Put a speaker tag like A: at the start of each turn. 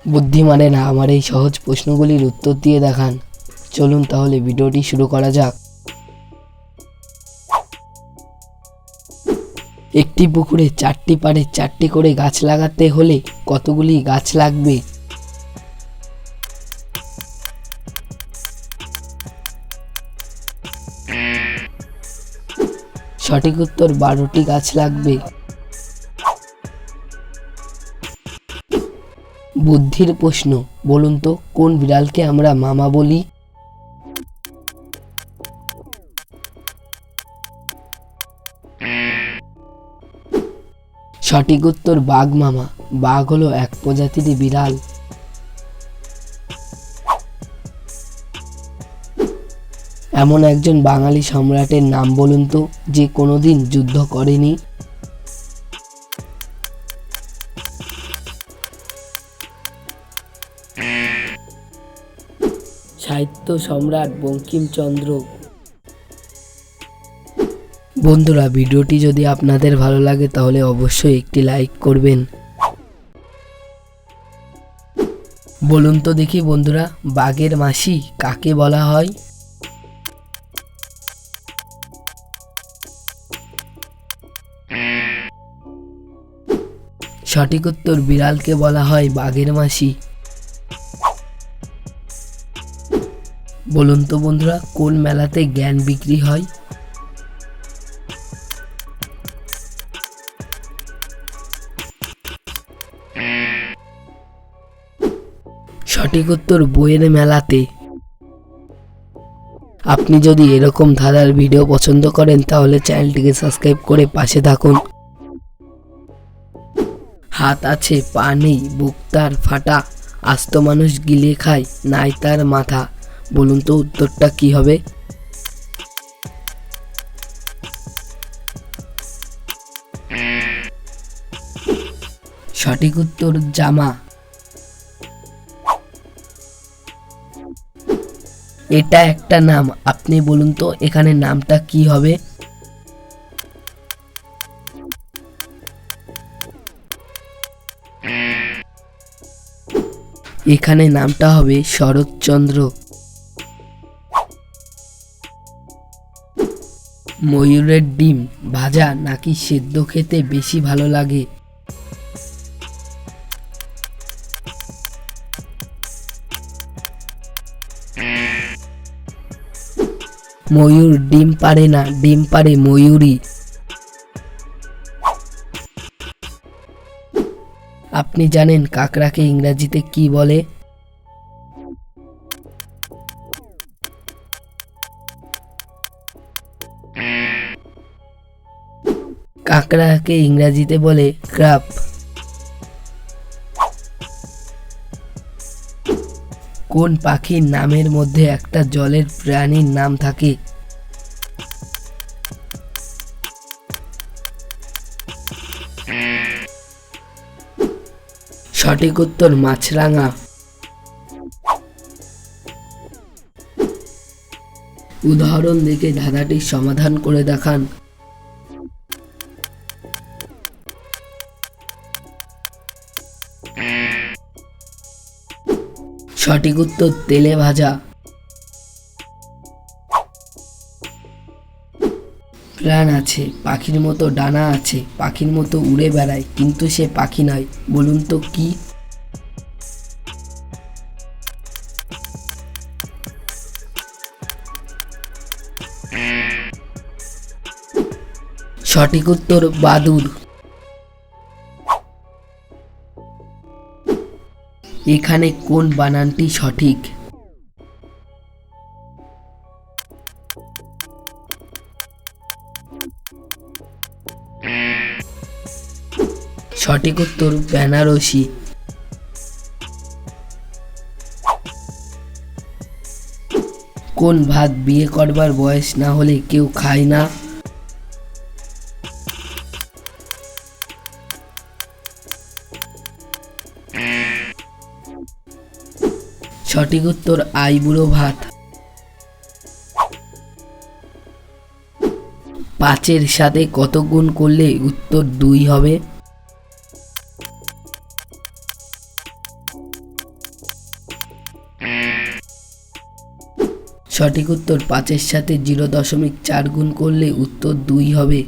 A: বুদ্ধি মানে না আমার এই সহজ প্রশ্নগুলির উত্তর দিয়ে দেখান। চলুন তাহলে ভিডিওটি শুরু করা যাক। একটি পুকুরে 4টি পাড়ে 4টি করে গাছ লাগাতে হলে কতগুলি গাছ লাগবে? সঠিক উত্তর 12টি গাছ লাগবে। বুদ্ধির প্রশ্ন, বলুন তো কোন বিড়ালকে আমরা মামা বলি? সঠিক উত্তর বাঘ মামা। বাঘ হলো এক প্রজাতির বিড়াল। এমন একজন বাঙালি সম্রাটের নাম বলুন তো যে কোনোদিন যুদ্ধ করেনি। সাহিত্য সম্রাট বঙ্কিমচন্দ্র। বন্ধুরা, ভিডিওটি যদি আপনাদের ভালো লাগে তাহলে অবশ্যই একটি লাইক করবেন। বলুন তো দেখি বন্ধুরা, বাঘের মাসি কাকে বলা হয়? সঠিক উত্তর বিড়ালকে বলা হয় বাঘের মাসি। বলুন তো বন্ধুরা, কোন মেলাতে জ্ঞান বিক্রি হয়? সঠিক উত্তর বইয়ের মেলাতে। আপনি যদি এরকম ধাঁধার ভিডিও পছন্দ করেন তাহলে চ্যানেলটিকে সাবস্ক্রাইব করে পাশে থাকুন। হাত আছে পা নেই, বুক তার ফাটা, আস্ত মানুষ গিলে খায় নাই তার মাথা। বলুন তো উত্তরটা কি হবে? সঠিক উত্তর জামা। এটা একটা নাম, আপনি বলুন তো এখানে নামটা কি হবে? এখানে নামটা হবে শরৎচন্দ্র। ময়ূরের ডিম ভাজা নাকি সেদ্ধ খেতে বেশি ভালো লাগে? ময়ূর ডিম পারে না, ডিম পারে ময়ূরী। আপনি জানেন কাকড়াকে ইংরেজিতে কি বলে? কাকড়াকে ইংরেজিতে বলে ক্র্যাব। কোন পাখির নামের মধ্যে একটা জলের প্রাণীর নাম থাকে? সঠিক উত্তর মাছরাঙা। উদাহরণ দেখে ধাঁধাটির সমাধান করে দেখান। সঠিক উত্তর তেলে ভাজা। প্রাণ আছে, পাখির মতো ডানা আছে, পাখির মতো উড়ে বেড়ায় কিন্তু সে পাখি নয়। বলুন তো কি? সঠিক উত্তর বাদুড়। এখানে কোন বানানটি সঠিক? সঠিক উত্তর বেনারসি। কোন ভাত বিয়ে করবার বয়স না হলে কেউ খায় না? সঠিক উত্তর আইবুড়ো ভাত। 5-এর সাথে কত গুণ করলে উত্তর 2 হবে? সঠিক উত্তর 5-এর সাথে 0.4 গুণ করলে উত্তর 2 হবে।